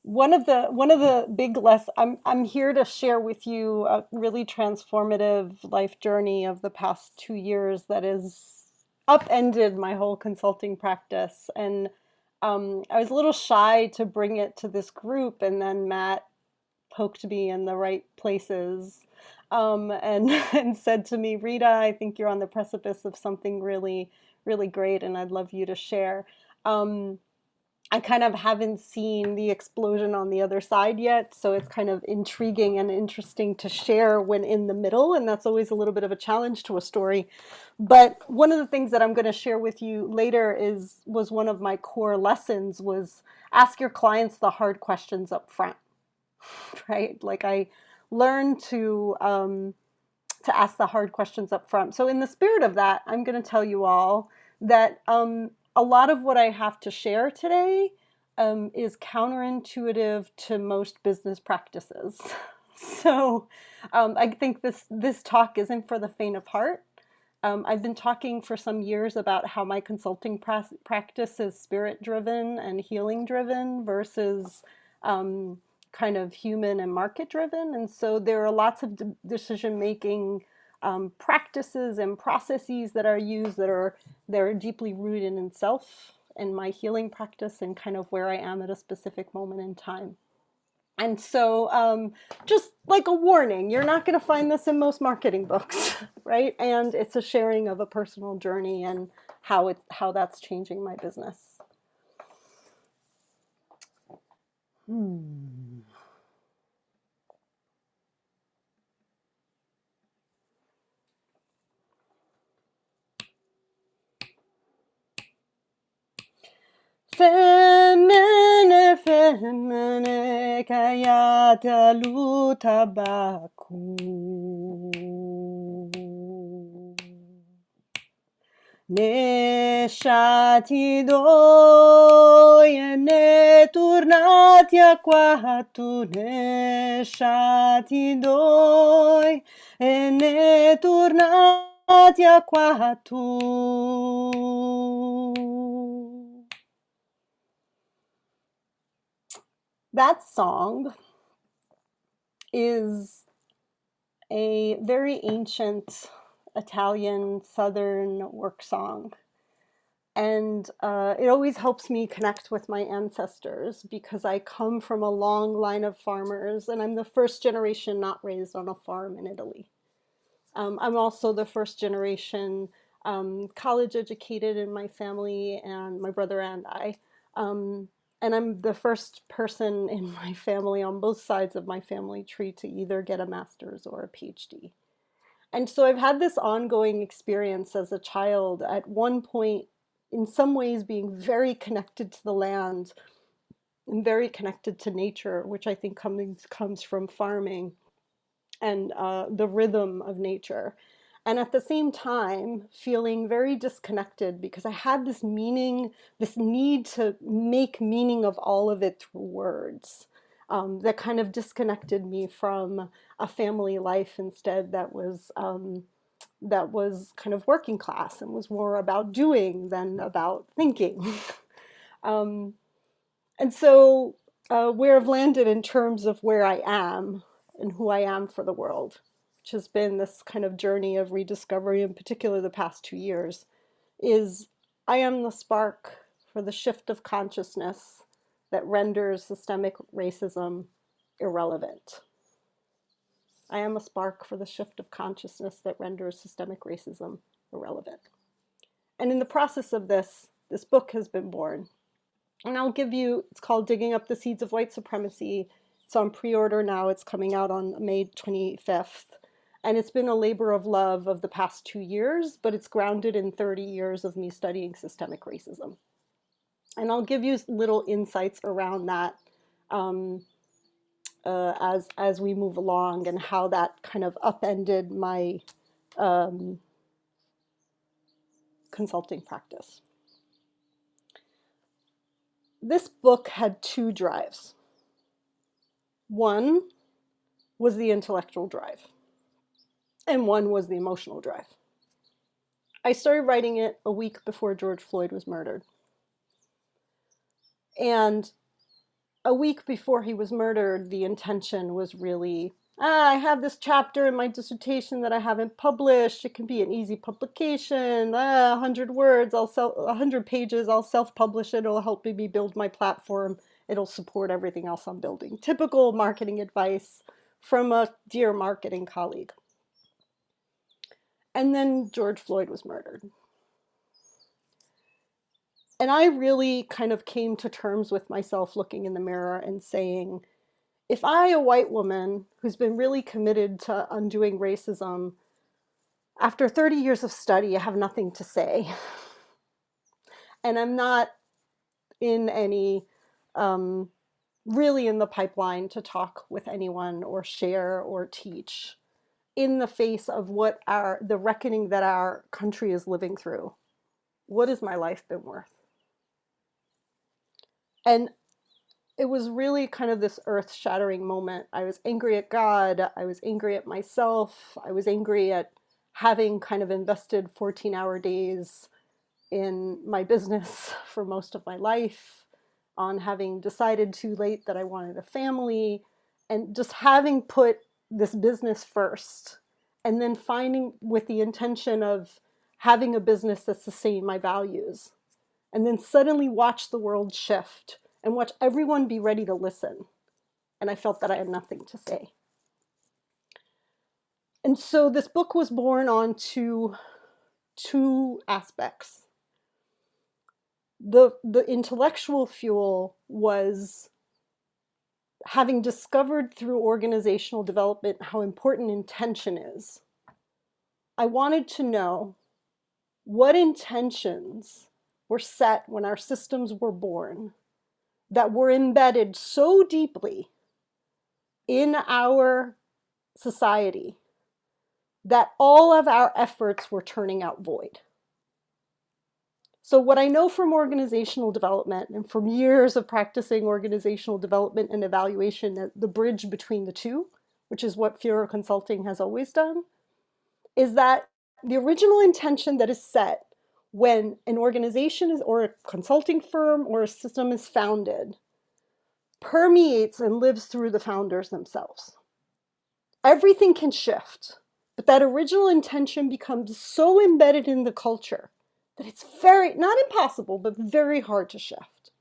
One of the big less I'm here to share with you a really transformative life journey of the past 2 years that has upended my whole consulting practice. And I was a little shy to bring it to this group, and then Matt poked me in the right places, and and said to me, Rita, I think you're on the precipice of something really, really great, and I'd love you to share. Um, I kind of haven't seen the explosion on the other side yet, so it's kind of intriguing and interesting to share when in the middle, and that's always a little bit of a challenge to a story. But one of the things that I'm going to share with you later is was one of my core lessons was ask your clients the hard questions up front, right? Like I learned to ask the hard questions up front. So in the spirit of that, I'm going to tell you all that a lot of what I have to share today is counterintuitive to most business practices. So I think this talk isn't for the faint of heart. I've been talking for some years about how my consulting practice is spirit driven and healing driven versus um, kind of human and market driven. And so there are lots of decision making practices and processes that are used that are deeply rooted in self and my healing practice and kind of where I am at a specific moment in time. And so, just like a warning, you're not going to find this in most marketing books, right? And it's a sharing of a personal journey and how that's changing my business. Hmm. Femine, femine, kayata lutabaku. Ne shati doi e ne tornati a quattro, ne shati doi e ne tornati a quattro. That song is a very ancient Italian Southern work song. And it always helps me connect with my ancestors because I come from a long line of farmers, and I'm the first generation not raised on a farm in Italy. I'm also the first generation college educated in my family, and my brother and I. Um, and I'm the first person in my family on both sides of my family tree to either get a master's or a PhD. And so I've had this ongoing experience as a child, at one point, in some ways, being very connected to the land and very connected to nature, which I think comes from farming and the rhythm of nature. And at the same time, feeling very disconnected because I had this meaning, this need to make meaning of all of it through words, that kind of disconnected me from a family life instead that was kind of working class and was more about doing than about thinking. um, and so, where I've landed in terms of where I am and who I am for the world, which has been this kind of journey of rediscovery, in particular the past 2 years, is I am the spark for the shift of consciousness that renders systemic racism irrelevant. I am a spark for the shift of consciousness that renders systemic racism irrelevant. And in the process of this book has been born. And I'll give you, it's called Digging Up the Seeds of White Supremacy. It's on pre-order now. It's coming out on May 25th. And it's been a labor of love of the past 2 years, but it's grounded in 30 years of me studying systemic racism. And I'll give you little insights around that as we move along and how that kind of upended my um, consulting practice. This book had two drives. One was the intellectual drive, and one was the emotional drive. I started writing it a week before George Floyd was murdered. And a week before he was murdered, the intention was really, I have this chapter in my dissertation that I haven't published. It can be an easy publication. 100 words, 100 pages. I'll self-publish it. It'll help me build my platform. It'll support everything else I'm building. Typical marketing advice from a dear marketing colleague. And then George Floyd was murdered. And I really kind of came to terms with myself looking in the mirror and saying, if I, a white woman who's been really committed to undoing racism, after 30 years of study, I have nothing to say. And I'm not in any, really in the pipeline to talk with anyone or share or teach in the face of the reckoning that our country is living through. What has my life been worth? And it was really kind of this earth-shattering moment. I was angry at God. I was angry at myself. I was angry at having kind of invested 14-hour days in my business for most of my life, on having decided too late that I wanted a family, and just having put this business first, and then finding with the intention of having a business that sustained my values, and then suddenly watch the world shift and watch everyone be ready to listen. And I felt that I had nothing to say. And so this book was born on two aspects. The intellectual fuel was having discovered through organizational development how important intention is. I wanted to know what intentions were set when our systems were born that were embedded so deeply in our society that all of our efforts were turning out void. So what I know from organizational development and from years of practicing organizational development and evaluation, the bridge between the two, which is what Fierro Consulting has always done, is that the original intention that is set when an organization is, or a consulting firm or a system is founded, permeates and lives through the founders themselves. Everything can shift, but that original intention becomes so embedded in the culture that it's very, not impossible, but very hard to shift.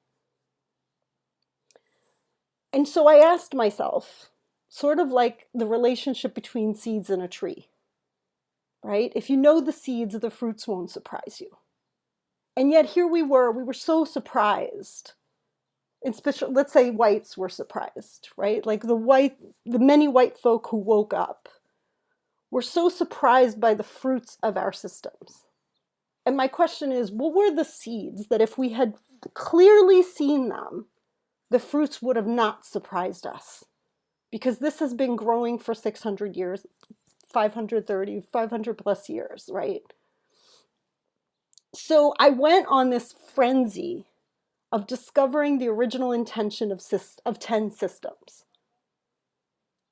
And so I asked myself, sort of like the relationship between seeds and a tree, right? If you know the seeds, the fruits won't surprise you. And yet here we were so surprised. Especially, let's say whites were surprised, right? Like the many white folk who woke up were so surprised by the fruits of our systems. And my question is, what were the seeds that if we had clearly seen them, the fruits would have not surprised us? Because this has been growing for 600 years, 500 plus years, right? So I went on this frenzy of discovering the original intention of 10 systems.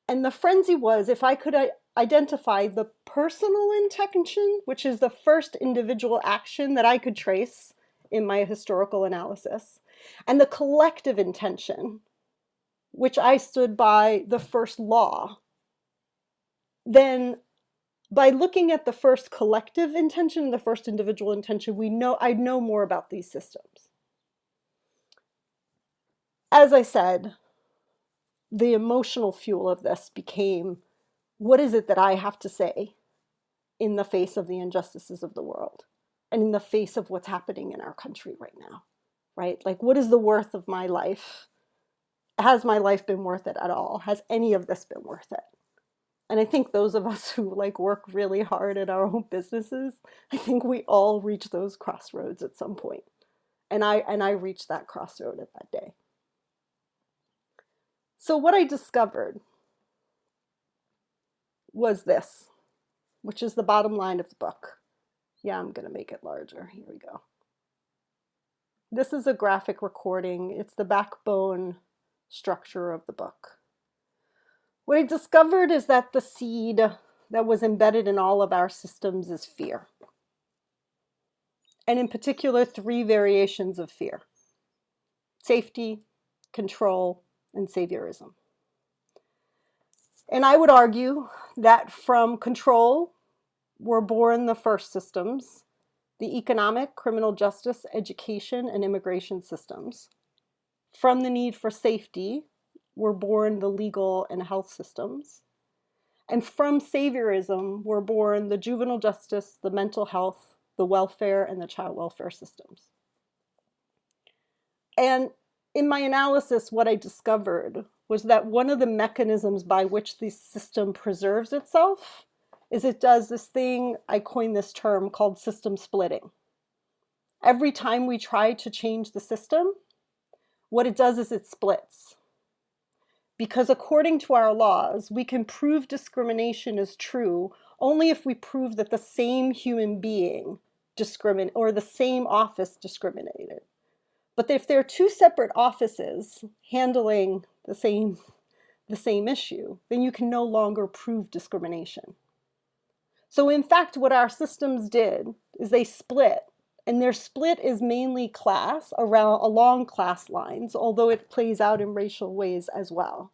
And the frenzy was, if I could identify the personal intention, which is the first individual action that I could trace in my historical analysis, and the collective intention, which I stood by the first law, then by looking at the first collective intention, the first individual intention, I know more about these systems. As I said, the emotional fuel of this became, what is it that I have to say in the face of the injustices of the world and in the face of what's happening in our country right now, right? Like, what is the worth of my life? Has my life been worth it at all? Has any of this been worth it? And I think those of us who like work really hard at our own businesses, I think we all reach those crossroads at some point. And I reached that crossroad at that day. So what I discovered was this, which is the bottom line of the book. Yeah, I'm going to make it larger. Here we go. This is a graphic recording. It's the backbone structure of the book. What I discovered is that the seed that was embedded in all of our systems is fear. And in particular, 3 variations of fear: safety, control, and saviorism. And I would argue that from control were born the first systems, the economic, criminal justice, education, and immigration systems. From the need for safety were born the legal and health systems. And from saviorism were born the juvenile justice, the mental health, the welfare, and the child welfare systems. And in my analysis, what I discovered was that one of the mechanisms by which the system preserves itself is it does this thing, I coined this term called system splitting. Every time we try to change the system, what it does is it splits. Because according to our laws, we can prove discrimination is true only if we prove that the same human being or the same office discriminated. But if there are two separate offices handling the same issue, then you can no longer prove discrimination. So in fact, what our systems did is they split, and their split is mainly class, along class lines, although it plays out in racial ways as well.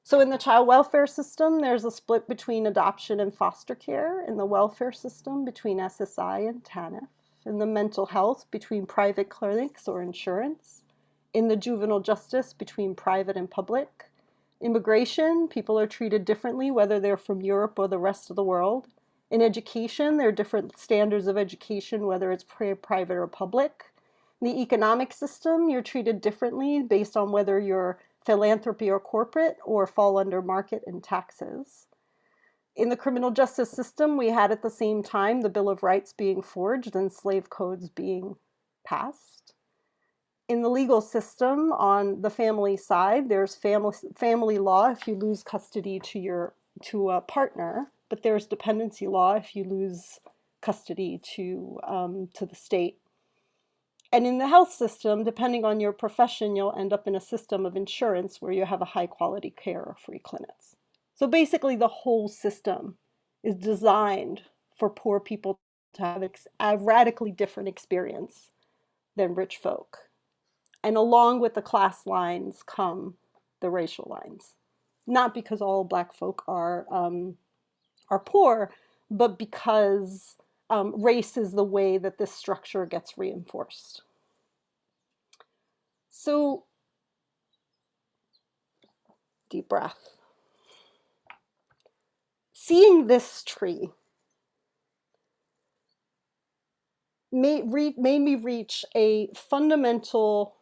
So in the child welfare system, there's a split between adoption and foster care. In the welfare system, between SSI and TANF. In the mental health, between private clinics or insurance. In the juvenile justice, between private and public. Immigration, people are treated differently, whether they're from Europe or the rest of the world. In education, there are different standards of education, whether it's private or public. In the economic system, you're treated differently based on whether you're philanthropy or corporate or fall under market and taxes. In the criminal justice system, we had at the same time the Bill of Rights being forged and slave codes being passed. In the legal system, on the family side, there's family law if you lose custody to a partner, but there's dependency law if you lose custody to the state. And in the health system, depending on your profession, you'll end up in a system of insurance where you have a high quality care or free clinics. So basically the whole system is designed for poor people to have a radically different experience than rich folk. And along with the class lines come the racial lines. Not because all Black folk are poor, but because race is the way that this structure gets reinforced. So, deep breath. Seeing this tree made me reach a fundamental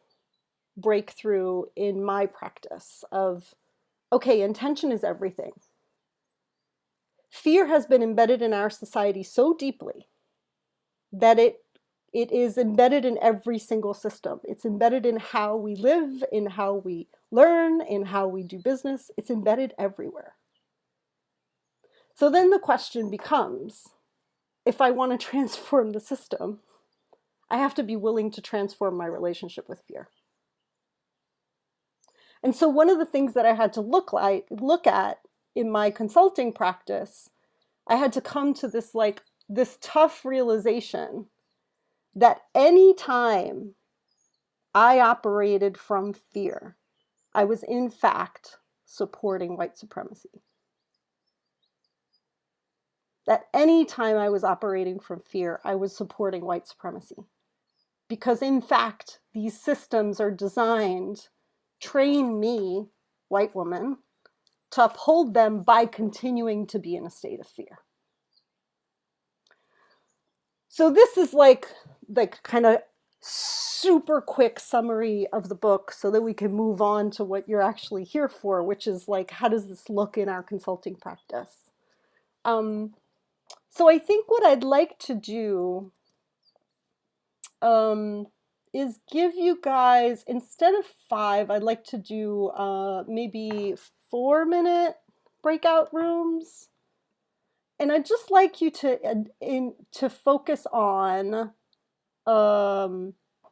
breakthrough in my practice of, okay, intention is everything. Fear has been embedded in our society so deeply that it is embedded in every single system. It's embedded in how we live, in how we learn, in how we do business. It's embedded everywhere. So then the question becomes, if I want to transform the system, I have to be willing to transform my relationship with fear. And so one of the things that I had to look at in my consulting practice, I had to come to this tough realization that any time I operated from fear, I was in fact supporting white supremacy. That any time I was operating from fear, I was supporting white supremacy. Because in fact, these systems are designed, train me, white woman, to uphold them by continuing to be in a state of fear. So this is like kind of super quick summary of the book so that we can move on to what you're actually here for, which is like, how does this look in our consulting practice? So I think what I'd like to do is give you guys, instead of 5, I'd like to do maybe 4-minute breakout rooms. And I'd just like you to focus on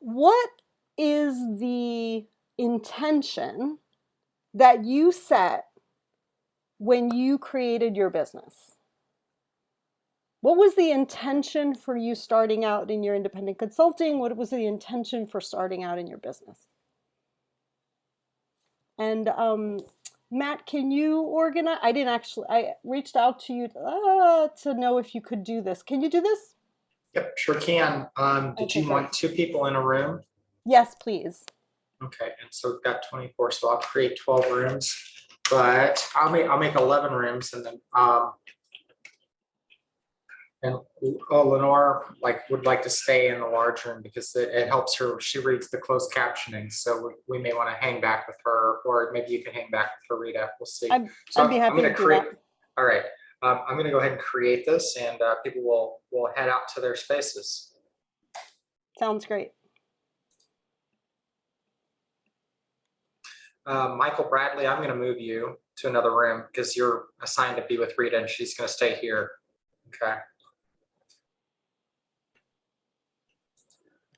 what is the intention that you set when you created your business? What was the intention for you starting out in your independent consulting? What was the intention for starting out in your business? And Matt, can you organize? I didn't actually, I reached out to you to know if you could do this. Can you do this? Yep, sure can. Did Okay, you great. want two people in a room? Yes, please. Okay, and so we've got 24, so I'll create 12 rooms, but I'll make 11 rooms and then and Lenore would like to stay in the large room because it helps her. She reads the closed captioning, so we may want to hang back with her, or maybe you can hang back with her, Rita. We'll see. So I'd be I'm happy going to to do create. that. All right, I'm going to go ahead and create this, and people will head out to their spaces. Sounds great. Michael Bradley, I'm going to move you to another room because you're assigned to be with Rita, and she's going to stay here. Okay.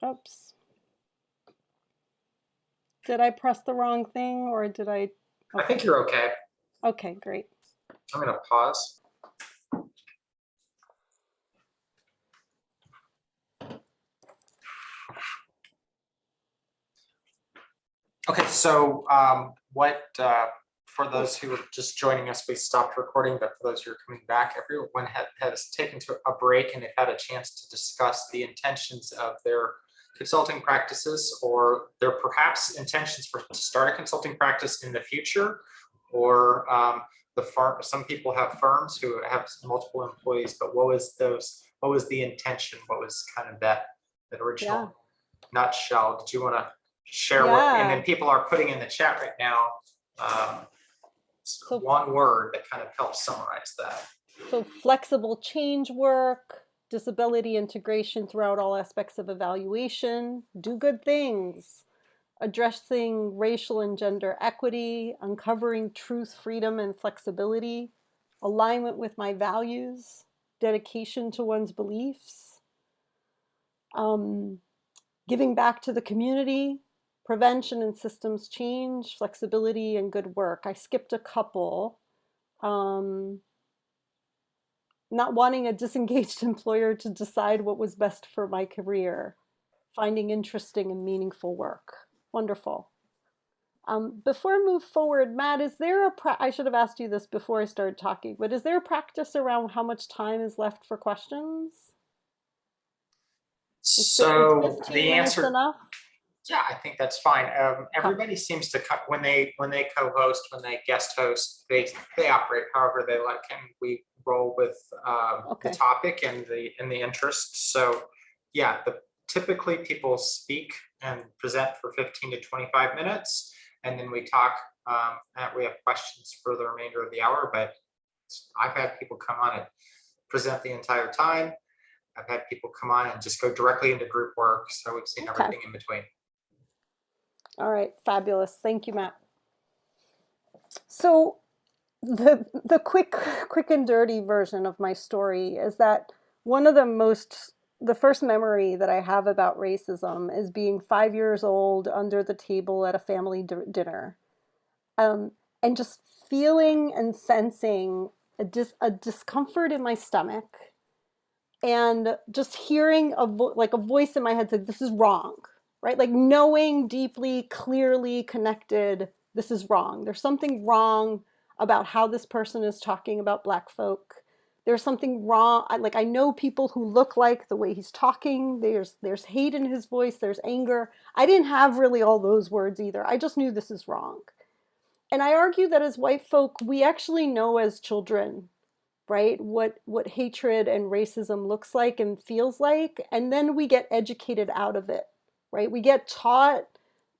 Oops. Did I press the wrong thing or did I? I think Okay. you're okay. Okay, great. I'm going to pause. Okay, so for those who are just joining us, we stopped recording, but for those who are coming back, everyone has taken a break and they've had a chance to discuss the intentions of their consulting practices or their perhaps intentions to start a consulting practice in the future, or the firm. Some people have firms who have multiple employees, but what was the intention? What was kind of that Yeah. original nutshell? Did you want to share what, and then Yeah. people are putting in the chat right now So one word that kind of helps summarize that. So flexible change work, disability integration throughout all aspects of evaluation, do good things, addressing racial and gender equity, uncovering truth, freedom, and flexibility, alignment with my values, dedication to one's beliefs, um, giving back to the community, prevention and systems change, flexibility, and good work. I skipped a couple. Um, Not wanting a disengaged employer to decide what was best for my career, finding interesting and meaningful work. Wonderful. Before I move forward, Matt, is there I should have asked you this before I started talking, but is there a practice around how much time is left for questions? Is So 15 the minutes answer, enough? yeah, I think that's fine. Okay. Everybody seems to cut when they co-host, when they guest host, they operate however they like, and we roll with the Okay. topic and the interests. So yeah, typically people speak and present for 15 to 25 minutes, and then we talk. And we have questions for the remainder of the hour, but I've had people come on and present the entire time. I've had people come on and just go directly into group work. So we've seen Okay. everything in between. All right. Fabulous. Thank you, Matt. So the quick and dirty version of my story is that one of the first memory that I have about racism is being 5 years old under the table at a family dinner, um, and just feeling and sensing a discomfort in my stomach, and just hearing like a voice in my head said, "This is wrong," right? Like knowing deeply, clearly connected, this is wrong. There's something wrong about how this person is talking about Black folk. There's something wrong. I know people who look like the way he's talking. There's hate in his voice. There's anger. I didn't have really all those words either. I just knew this is wrong. And I argue that as white folk, we actually know as children, right, what hatred and racism looks like and feels like, and then we get educated out of it, right? We get taught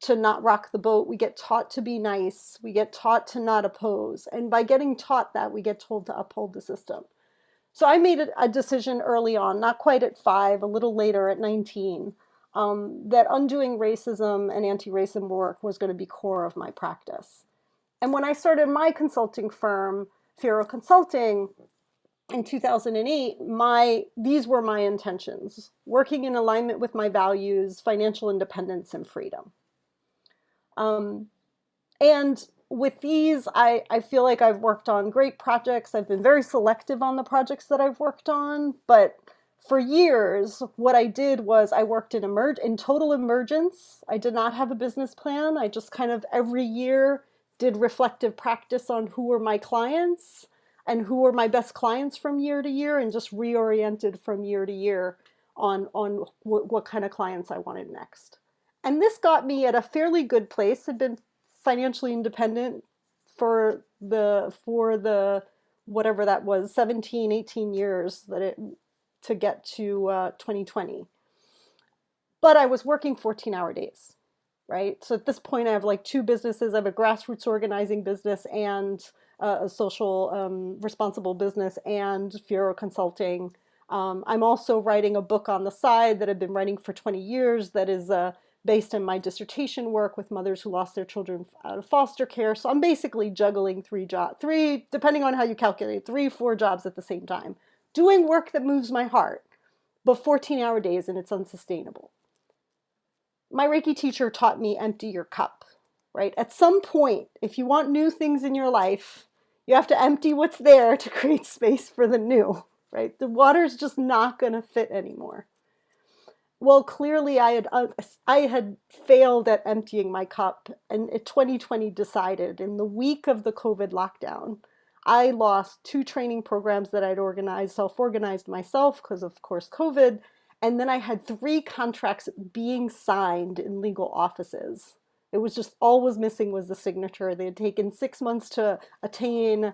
to not rock the boat, we get taught to be nice, we get taught to not oppose, and by getting taught that, we get told to uphold the system. So I made a decision early on, not quite at 5, a little later at 19, that undoing racism and anti-racism work was going to be core of my practice. And when I started my consulting firm, Fierro Consulting, in 2008, these were my intentions: working in alignment with my values, financial independence, and freedom. Um, and with these, I feel like I've worked on great projects. I've been very selective on the projects that I've worked on, but for years, what I did was I worked in total emergence. I did not have a business plan. I just kind of every year did reflective practice on who were my clients and who were my best clients from year to year, and just reoriented from year to year on what kind of clients I wanted next. And this got me at a fairly good place. I'd been financially independent for the whatever that was, 17, 18 years that it to get to 2020. But I was working 14-hour days, right? So at this point, I have like two businesses. I have a grassroots organizing business and a social responsible business and Fierro Consulting. I'm also writing a book on the side that I've been writing for 20 years that is based on my dissertation work with mothers who lost their children out of foster care. So I'm basically juggling three, depending on how you calculate, 4 jobs at the same time, doing work that moves my heart, but 14-hour days, and it's unsustainable. My Reiki teacher taught me empty your cup, right? At some point, if you want new things in your life, you have to empty what's there to create space for the new, right? The water's just not going to fit anymore. Well, clearly I had failed at emptying my cup, and 2020 decided in the week of the COVID lockdown, I lost 2 training programs that I'd organized, self-organized myself because of course COVID, and then I had 3 contracts being signed in legal offices. It was just all was missing was the signature. They had taken 6 months to attain.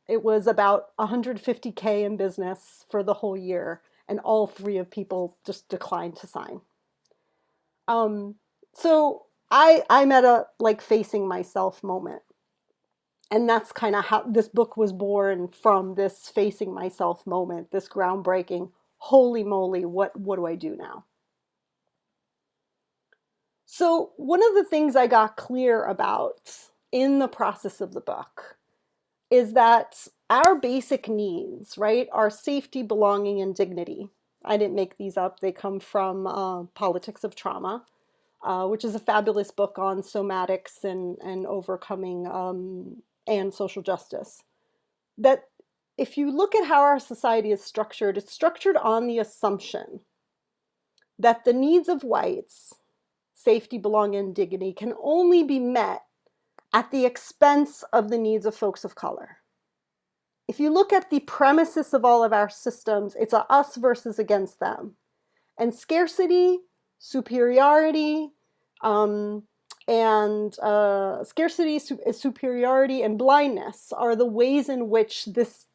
It was about 150K in business for the whole year, and all 3 of people just declined to sign. So I'm at a like facing myself moment. And that's kind of how this book was born, from this facing myself moment, this groundbreaking, holy moly, what do I do now? So one of the things I got clear about in the process of the book is that our basic needs, right, are safety, belonging, and dignity. I didn't make these up. They come from Politics of Trauma, which is a fabulous book on somatics and overcoming and social justice. That if you look at how our society is structured, it's structured on the assumption that the needs of whites, safety, belonging, and dignity, can only be met at the expense of the needs of folks of color. If you look at the premises of all of our systems, it's a us versus against them. And scarcity, superiority, superiority, and blindness are the ways in which this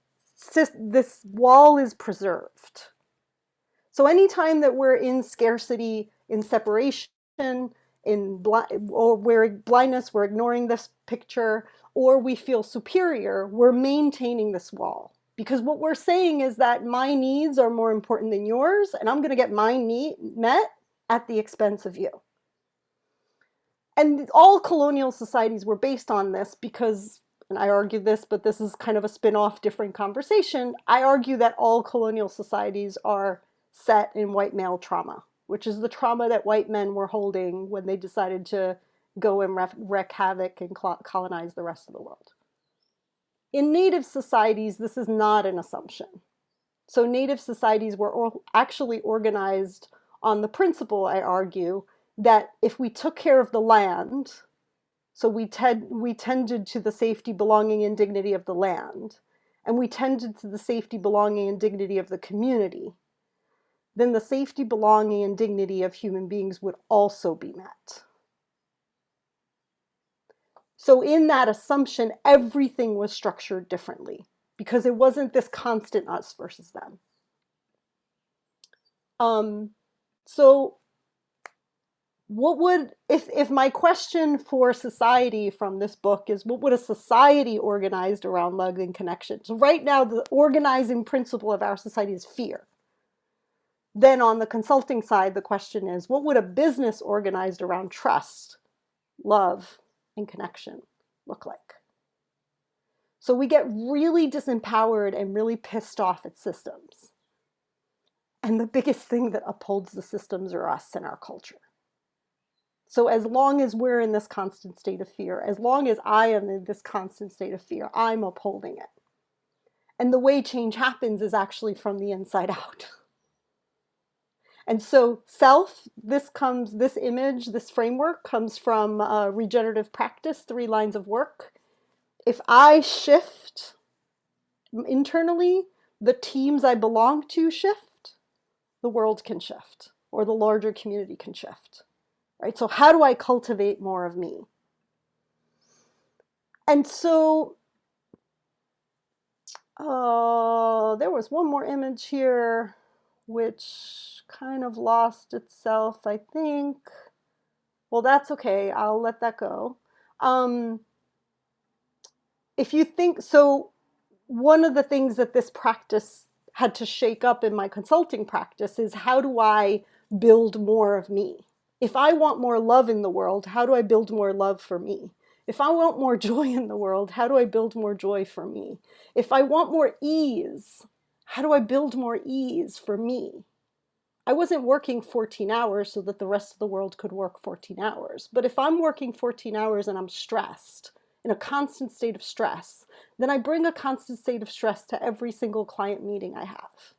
wall is preserved. So anytime that we're in scarcity, in separation, or we're blindness, we're ignoring this picture, or we feel superior, we're maintaining this wall. Because what we're saying is that my needs are more important than yours, and I'm going to get my need met at the expense of you. And all colonial societies were based on this because, and I argue this, but this is kind of a spin-off, different conversation. I argue that all colonial societies are set in white male trauma, which is the trauma that white men were holding when they decided to go and wreak havoc and colonize the rest of the world. In Native societies, this is not an assumption. So Native societies were actually organized on the principle, I argue, that if we took care of the land, so we tended to the safety, belonging, and dignity of the land, and we tended to the safety, belonging, and dignity of the community, then the safety, belonging, and dignity of human beings would also be met. So in that assumption, everything was structured differently because it wasn't this constant us versus them. So what would, if my question for society from this book is, what would a society organized around love and connection? So right now, the organizing principle of our society is fear. Then on the consulting side, the question is, what would a business organized around trust, love, and connection look like? So we get really disempowered and really pissed off at systems. And the biggest thing that upholds the systems are us and our culture. So as long as we're in this constant state of fear, as long as I am in this constant state of fear, I'm upholding it. And the way change happens is actually from the inside out. And so self, this image, this framework comes from regenerative practice, 3 lines of work. If I shift internally, the teams I belong to shift, the world can shift, or the larger community can shift, right? So how do I cultivate more of me? And so there was one more image here, which kind of lost itself, I think. Well, that's okay. I'll let that go. Um, if you think so, one of the things that this practice had to shake up in my consulting practice is, how do I build more of me? If I want more love in the world, how do I build more love for me? If I want more joy in the world, how do I build more joy for me? If I want more ease, how do I build more ease for me? I wasn't working 14 hours so that the rest of the world could work 14 hours. But if I'm working 14 hours and I'm stressed, in a constant state of stress, then I bring a constant state of stress to every single client meeting I have.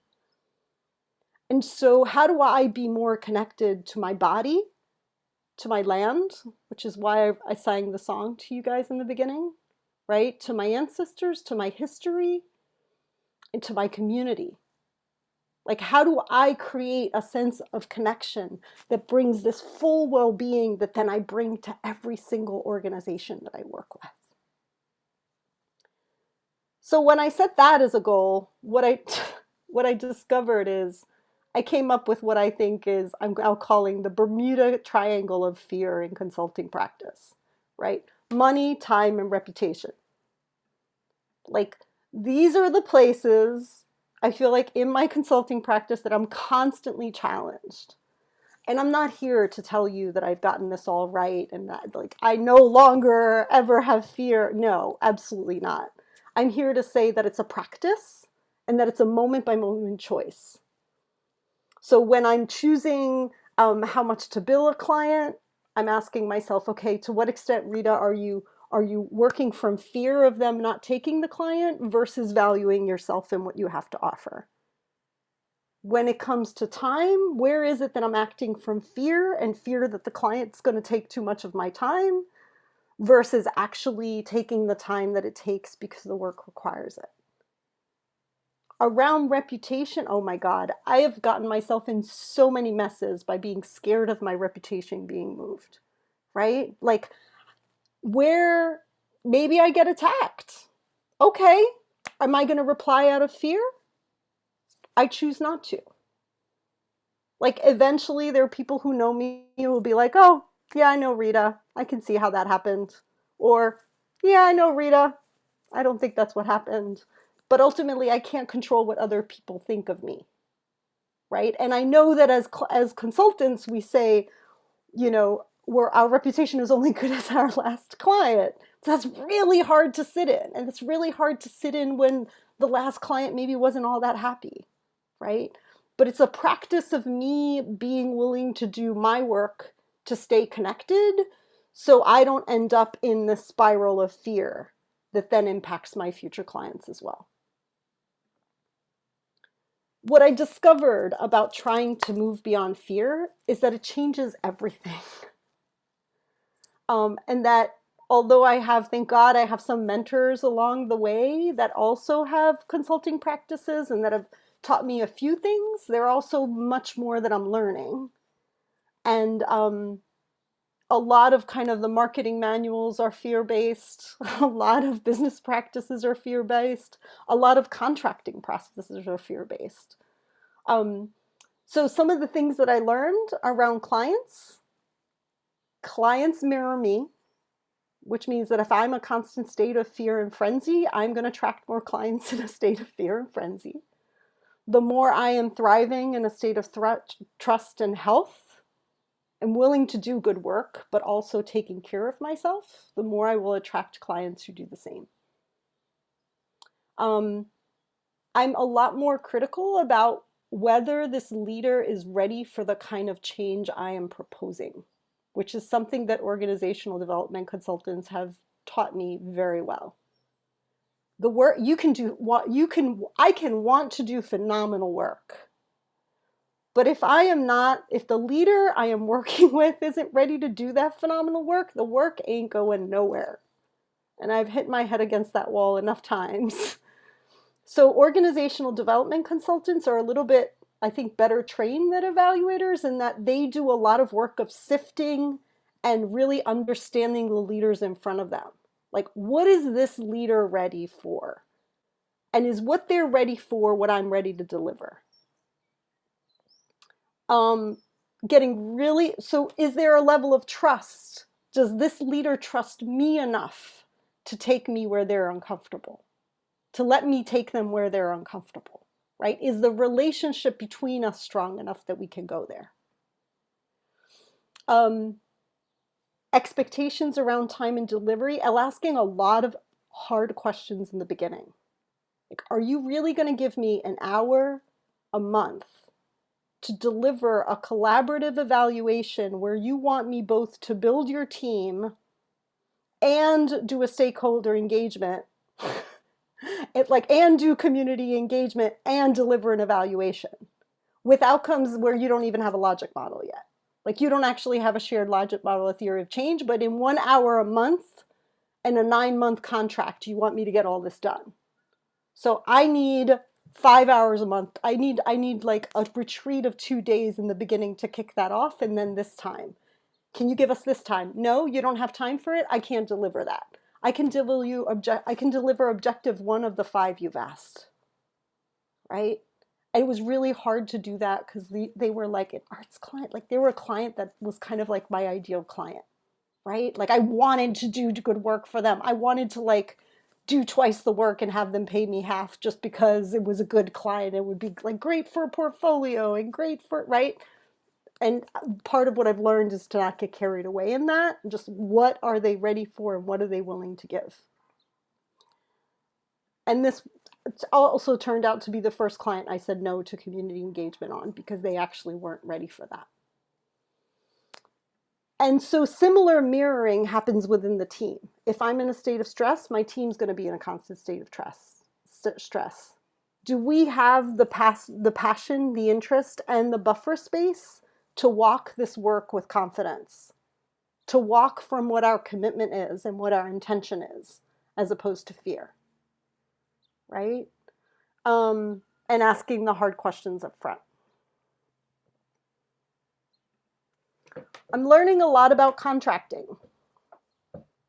And so how do I be more connected to my body, to my land, which is why I sang the song to you guys in the beginning, right? To my ancestors, to my history, and to my community. Like, how do I create a sense of connection that brings this full well-being that then I bring to every single organization that I work with? So when I set that as a goal, what I discovered is I came up with what I think is, I'm now calling the Bermuda Triangle of fear in consulting practice, right? Money, time, and reputation. Like, these are the places I feel like in my consulting practice that I'm constantly challenged. And I'm not here to tell you that I've gotten this all right and that, like, I no longer ever have fear. No, absolutely not. I'm here to say that it's a practice and that it's a moment by moment choice. So when I'm choosing how much to bill a client, I'm asking myself, okay, to what extent, Rita, are you working from fear of them not taking the client versus valuing yourself and what you have to offer? When it comes to time, where is it that I'm acting from fear and fear that the client's going to take too much of my time versus actually taking the time that it takes because the work requires it? Around reputation, oh my God, I have gotten myself in so many messes by being scared of my reputation being moved, right? Like, where maybe I get attacked. Okay, am I going to reply out of fear? I choose not to. Like, eventually there are people who know me who will be like, oh, yeah, I know Rita. I can see how that happened. Or, yeah, I know Rita. I don't think that's what happened. But ultimately, I can't control what other people think of me, right? And I know that as consultants, we say, our reputation is only good as our last client. That's really hard to sit in. And it's really hard to sit in when the last client maybe wasn't all that happy, right? But it's a practice of me being willing to do my work to stay connected so I don't end up in the spiral of fear that then impacts my future clients as well. What I discovered about trying to move beyond fear is that it changes everything. And that although thank God, I have some mentors along the way that also have consulting practices and that have taught me a few things, there are also much more that I'm learning. And a lot of kind of the marketing manuals are fear-based. A lot of business practices are fear-based. A lot of contracting processes are fear-based. So some of the things that I learned around clients mirror me, which means that if I'm a constant state of fear and frenzy, I'm going to attract more clients in a state of fear and frenzy. The more I am thriving in a state of trust and health, and willing to do good work, but also taking care of myself, the more I will attract clients who do the same. I'm a lot more critical about whether this leader is ready for the kind of change I am proposing, which is something that organizational development consultants have taught me very well. The work you can do, I can want to do phenomenal work, But if I am not, if the leader I am working with isn't ready to do that phenomenal work, the work ain't going nowhere. And I've hit my head against that wall enough times. So organizational development consultants are a little bit, I think, better trained than evaluators in that they do a lot of work of sifting and really understanding the leaders in front of them. Like, what is this leader ready for? And is what they're ready for what I'm ready to deliver? Um, Getting really, so is there a level of trust? Does this leader trust me enough to take me where they're uncomfortable? To let me take them where they're uncomfortable, right? Is the relationship between us strong enough that we can go there? Um, Expectations around time and delivery, asking a lot of hard questions in the beginning. Like, are you really going to give me an hour a month to deliver a collaborative evaluation where you want me both to build your team and do a stakeholder engagement and do community engagement and deliver an evaluation with outcomes where you don't even have a logic model yet. Like, you don't actually have a shared logic model, a theory of change, but in 1 hour a month and a 9-month contract, you want me to get all this done. So I need 5 hours a month. I need like a retreat of 2 days in the beginning to kick that off, and then this time. Can you give us this time? No, you don't have time for it. I can't deliver that. I can deliver objective 1 of the 5 you've asked, right? And it was really hard to do that because they were like an arts client. Like, they were a client that was kind of like my ideal client, right? Like, I wanted to do good work for them. I wanted to like do twice the work and have them pay me half just because it was a good client. It would be like great for a portfolio and great for, right? And part of what I've learned is to not get carried away in that. Just what are they ready for and what are they willing to give? And this also turned out to be the first client I said no to community engagement on because they actually weren't ready for that. And so similar mirroring happens within the team. If I'm in a state of stress, my team's going to be in a constant state of stress. Do we have the passion, the interest, and the buffer space to walk this work with confidence? To walk from what our commitment is and what our intention is, as opposed to fear, right? And asking the hard questions up front. I'm learning a lot about contracting.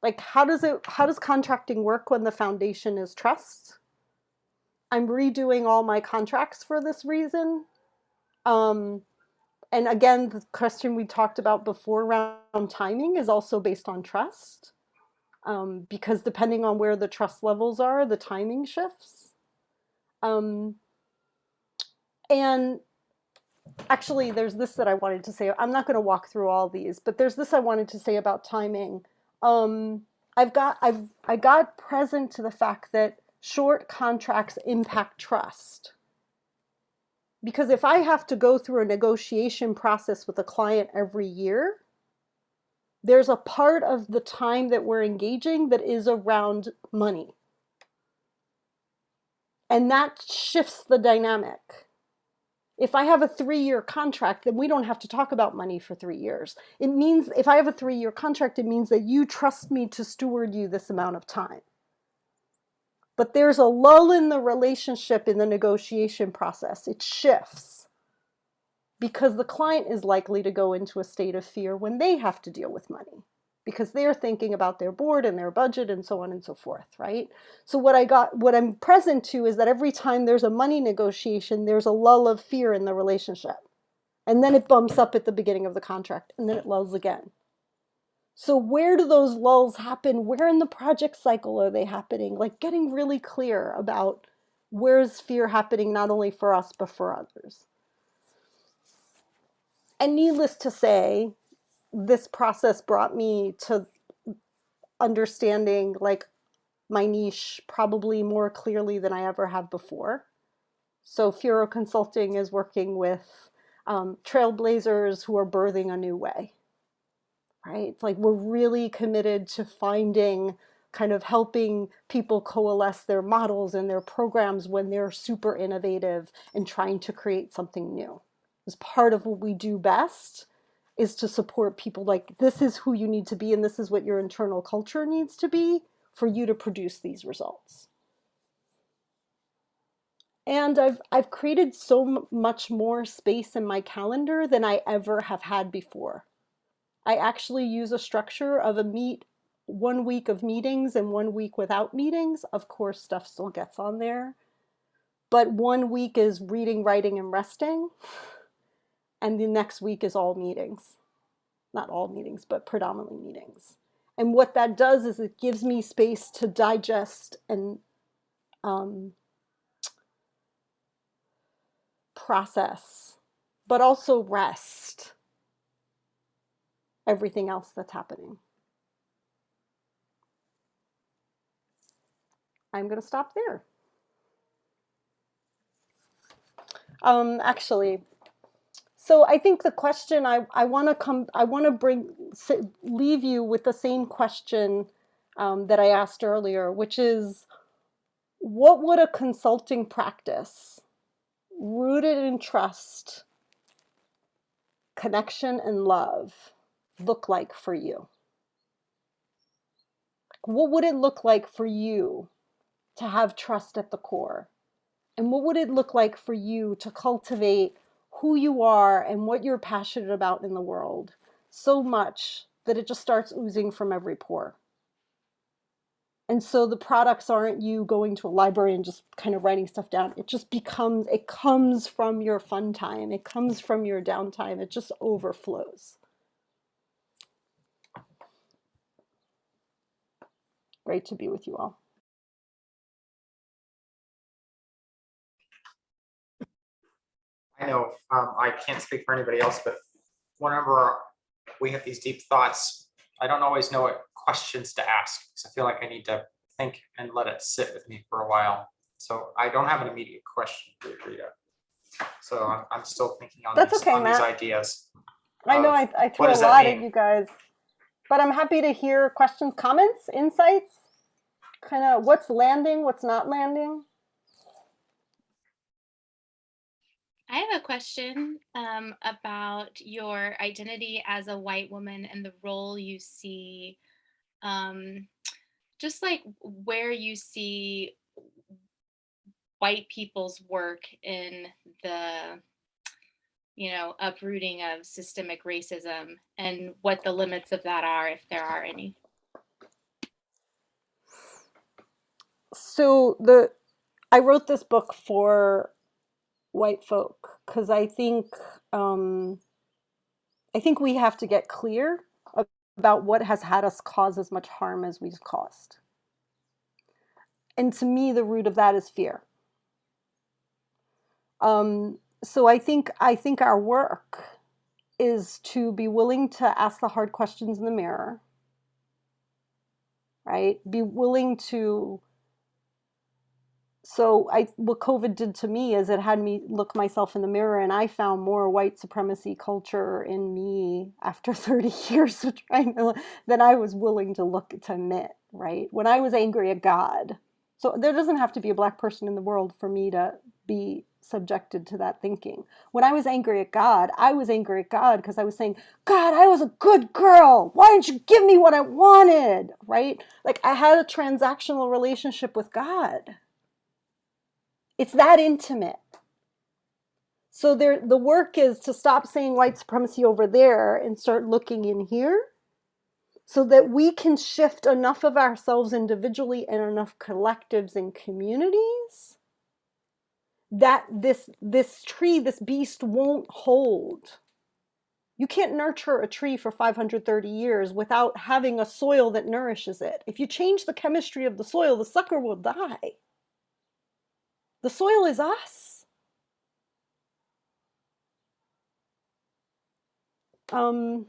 Like, how does contracting work when the foundation is trust? I'm redoing all my contracts for this reason. And again, the question we talked about before around timing is also based on trust. Because depending on where the trust levels are, the timing shifts. And actually, there's this that I wanted to say. I'm not going to walk through all these, but there's this I wanted to say about timing. I got present to the fact that short contracts impact trust. Because if I have to go through a negotiation process with a client every year, there's a part of the time that we're engaging that is around money. And that shifts the dynamic. If I have a 3-year contract, then we don't have to talk about money for 3 years. It means if I have a 3-year contract, it means that you trust me to steward you this amount of time. But there's a lull in the relationship in the negotiation process. It shifts because the client is likely to go into a state of fear when they have to deal with money because they're thinking about their board and their budget and so on and so forth, right? So what I'm present to is that every time there's a money negotiation, there's a lull of fear in the relationship. And then it bumps up at the beginning of the contract and then it lulls again. So where do those lulls happen? Where in the project cycle are they happening? Like, getting really clear about where's fear happening, not only for us, but for others. And needless to say, this process brought me to understanding like my niche probably more clearly than I ever have before. So Fierro Consulting is working with Trailblazers who are birthing a new way, right? It's like we're really committed to finding, kind of helping people coalesce their models and their programs when they're super innovative and trying to create something new. Is part of what we do best is to support people like this is who you need to be and this is what your internal culture needs to be for you to produce these results. And I've created so much more space in my calendar than I ever have had before. I actually use a structure of a 1 week of meetings and 1 week without meetings. Of course, stuff still gets on there, but 1 week is reading, writing, and resting, and the next week is all meetings. Not all meetings, but predominantly meetings. And what that does is it gives me space to digest and process, but also rest everything else that's happening. I'm going to stop there. Actually, so I think the question I want to leave you with the same question that I asked earlier, which is, what would a consulting practice rooted in trust, connection, and love look like for you? What would it look like for you to have trust at the core? And what would it look like for you to cultivate who you are and what you're passionate about in the world so much that it just starts oozing from every pore? And so the products aren't you going to a library and just kind of writing stuff down. It comes from your fun time. It comes from your downtime. It just overflows. Great to be with you all. I know I can't speak for anybody else, but whenever we have these deep thoughts, I don't always know what questions to ask because I feel like I need to think and let it sit with me for a while. So I don't have an immediate question for you, Rita. So I'm still thinking on That's these okay, on these Matt. ideas. I know I What threw a does that lot at mean? you guys, but I'm happy to hear questions, comments, insights, kind of what's landing, what's not landing. I have a question about your identity as a white woman and the role you see, um, just like where you see white people's work in the, uprooting of systemic racism and what the limits of that are, if there are any. So I wrote this book for white folk because I think we have to get clear about what has had us cause as much harm as we've caused. And to me, the root of that is fear. So I think our work is to be willing to ask the hard questions in the mirror, right? Be willing to. So what COVID did to me is it had me look myself in the mirror, and I found more white supremacy culture in me after 30 years of trying to, than I was willing to admit, right? When I was angry at God. So there doesn't have to be a Black person in the world for me to be subjected to that thinking. When I was angry at God because I was saying, God, I was a good girl. Why didn't you give me what I wanted, right? Like I had a transactional relationship with God. It's that intimate. So the work is to stop saying white supremacy over there and start looking in here so that we can shift enough of ourselves individually and enough collectives and communities that this beast won't hold. You can't nurture a tree for 530 years without having a soil that nourishes it. If you change the chemistry of the soil, the sucker will die. The soil is us. And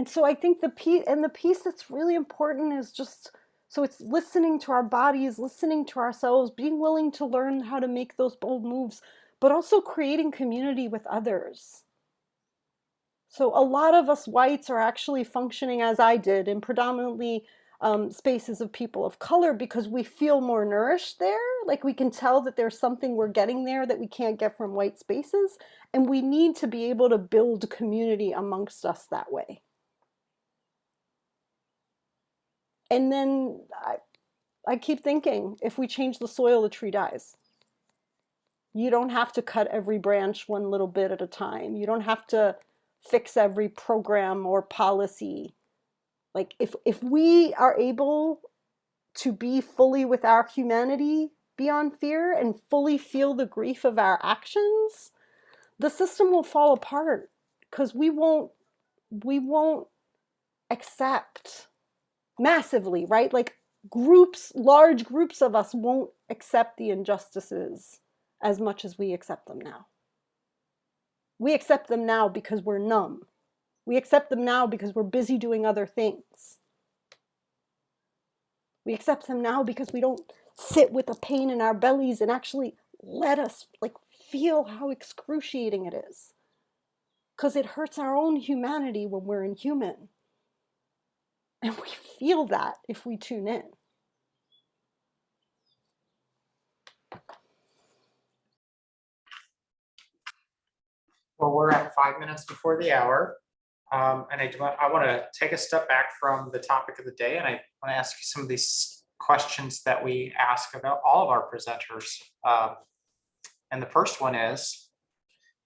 so I think the piece that's really important is just, so it's listening to our bodies, listening to ourselves, being willing to learn how to make those bold moves, but also creating community with others. So a lot of us whites are actually functioning as I did in predominantly spaces of people of color because we feel more nourished there. Like we can tell that there's something we're getting there that we can't get from white spaces. And we need to be able to build community amongst us that way. And then I keep thinking, if we change the soil, the tree dies. You don't have to cut every branch one little bit at a time. You don't have to fix every program or policy. Like if we are able to be fully with our humanity beyond fear and fully feel the grief of our actions, the system will fall apart because we won't accept massively, right? Like large groups of us won't accept the injustices as much as we accept them now. We accept them now because we're numb. We accept them now because we're busy doing other things. We accept them now because we don't sit with the pain in our bellies and actually let us like feel how excruciating it is. Because it hurts our own humanity when we're inhuman. And we feel that if we tune in. Well, we're at 5 minutes before the hour. And I want to take a step back from the topic of the day, and I want to ask you some of these questions that we ask about all of our presenters. And the first one is,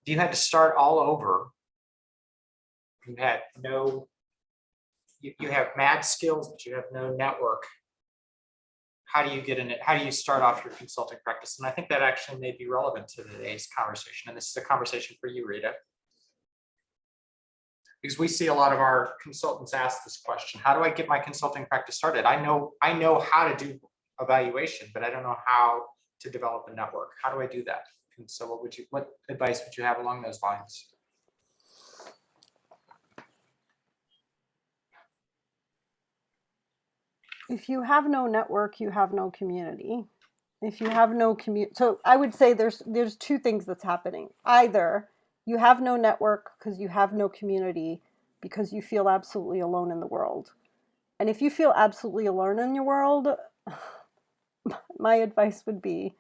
if you had to start all over, you had you have mad skills, but you have no network. How do you get in it? How do you start off your consulting practice? And I think that actually may be relevant to today's conversation. And this is a conversation for you, Rita. Because we see a lot of our consultants ask this question: how do I get my consulting practice started? I know how to do evaluation, but I don't know how to develop a network. How do I do that? And so what advice would you have along those lines? If you have no network, you have no community. If you have no community, so I would say there's two things that's happening. Either you have no network because you have no community because you feel absolutely alone in the world. And if you feel absolutely alone in your world, my advice would be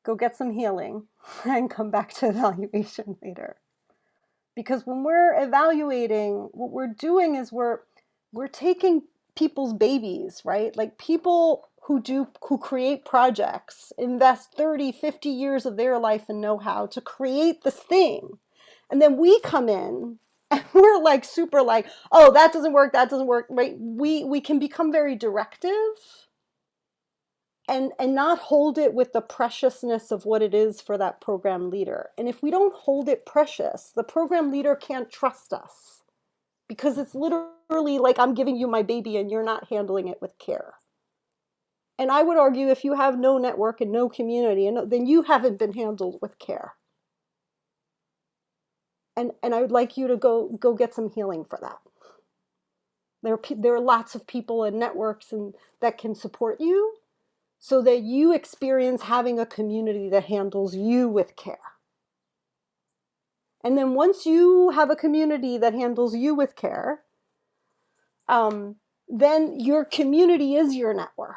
go get some healing and come back to evaluation later. Because when we're evaluating, what we're doing is we're taking people's babies, right? Like people who create projects, invest 30, 50 years of their life and know-how to create this thing. And then we come in and we're like super like, oh, that doesn't work, right? We can become very directive and not hold it with the preciousness of what it is for that program leader. And if we don't hold it precious, the program leader can't trust us because it's literally like I'm giving you my baby and you're not handling it with care. And I would argue if you have no network and no community, then you haven't been handled with care. And I would like you to go get some healing for that. There are lots of people and networks that can support you so that you experience having a community that handles you with care. And then once you have a community that handles you with care, then your community is your network.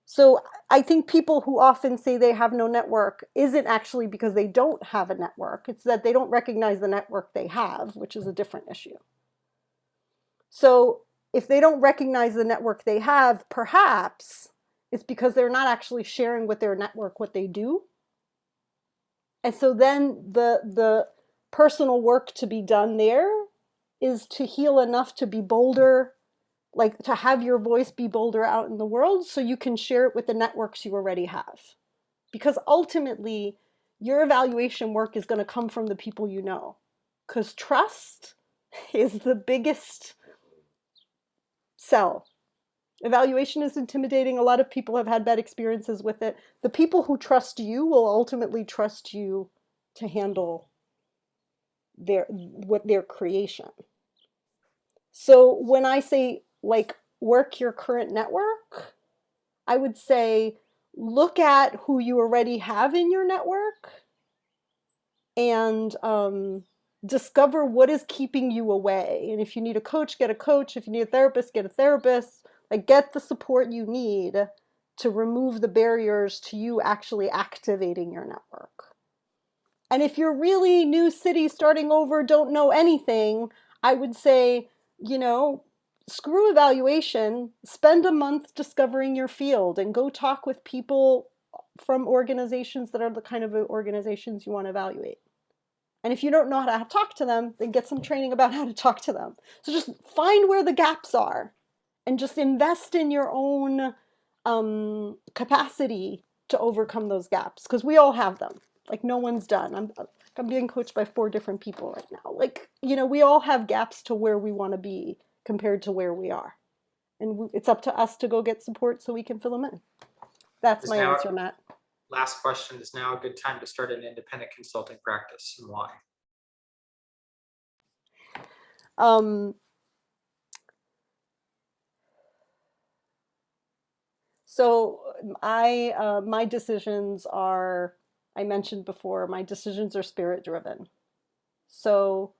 So I think people who often say they have no network isn't actually because they don't have a network. It's that they don't recognize the network they have, which is a different issue. So if they don't recognize the network they have, perhaps it's because they're not actually sharing with their network what they do. And so then the personal work to be done there is to heal enough to be bolder, like to have your voice be bolder out in the world so you can share it with the networks you already have. Because ultimately, your evaluation work is going to come from the people you know. Because trust is the biggest sell. Evaluation is intimidating. A lot of people have had bad experiences with it. The people who trust you will ultimately trust you to handle their creation. So when I say like work your current network, I would say look at who you already have in your network and discover what is keeping you away. And if you need a coach, get a coach. If you need a therapist, get a therapist. Like, get the support you need to remove the barriers to you actually activating your network. And if you're really new city, starting over, don't know anything, I would say, you know, screw evaluation, spend a month discovering your field and go talk with people from organizations that are the kind of organizations you want to evaluate. And if you don't know how to talk to them, then get some training about how to talk to them. So just find where the gaps are and just invest in your own capacity to overcome those gaps, because we all have them. Like, no one's done. I'm being coached by 4 different people right now. Like, you know, we all have gaps to where we want to be compared to where we are. And it's up to us to go get support so we can fill them in. That's Is my now, answer, Matt. last question, is now a good time to start an independent consulting practice, and why? Um, so my decisions are, I mentioned before, my decisions are spirit driven. So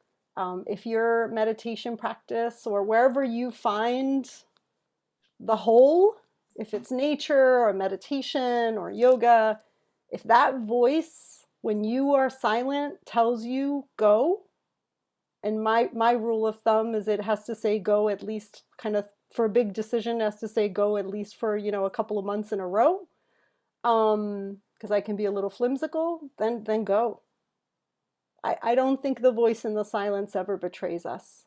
if your meditation practice or wherever you find the whole, if it's nature or meditation or yoga, if that voice, when you are silent, tells you go, and my rule of thumb is it has to say go at least, kind of for a big decision, it has to say go at least for, you know, a couple of months in a row, because I can be a little flimsical, then go. I don't think the voice in the silence ever betrays us.